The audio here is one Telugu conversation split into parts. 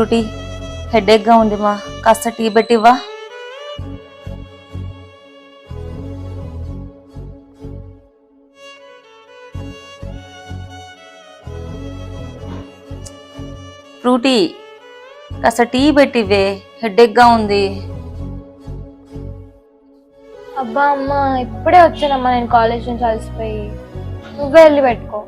ఫ్రూటీ, హెడేక్గా ఉంది మా, కాస్త టీ పెట్టివ్వా. ఫ్రూటీ, కాస్త టీ పెట్టివే, హెడేక్గా ఉంది. అబ్బా అమ్మ, ఇప్పుడే వచ్చానమ్మా నేను కాలేజ్ నుంచి అలసిపోయి. నువ్వే వెళ్ళి పెట్టుకో.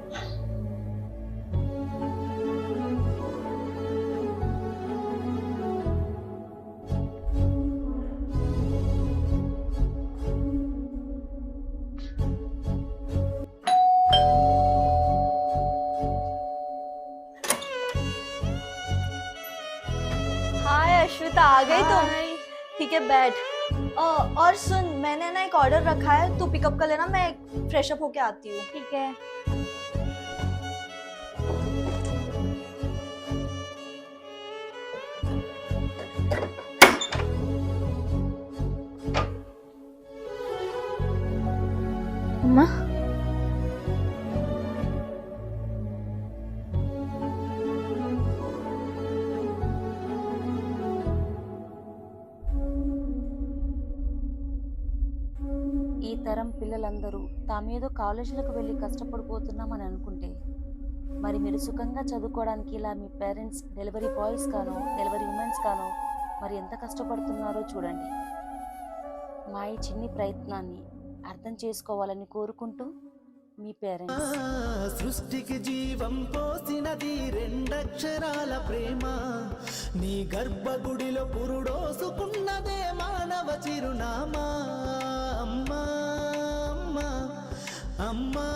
हाय अश्विता, आ गई तुम? ठीक है बैठ। और सुन, मैंने ना एक ऑर्डर रखा है, तू पिकअप कर लेना, मैं फ्रेश अप होके आती हूँ। ठीक है। అమ్మా, ఈ తరం పిల్లలందరూ తామేదో కాలేజీలకు వెళ్ళి కష్టపడిపోతున్నామని అనుకుంటే, మరి మీరు సుఖంగా చదువుకోవడానికి ఇలా మీ పేరెంట్స్ డెలివరీ బాయ్స్ కానో డెలివరీ ఉమెన్స్ కానో మరి ఎంత కష్టపడుతున్నారో చూడండి. మా ఈ చిన్ని ప్రయత్నాన్ని అర్థం చేసుకోవాలని కోరుకుంటూ మీ పేరెంట్స్. సృష్టికి జీవం పోసినది రెండక్షరాల ప్రేమ, నీ గర్భగుడిలో పురుడోసుకున్నదే మానవ చిరునామా. అమ్మా అమ్మా అమ్మా.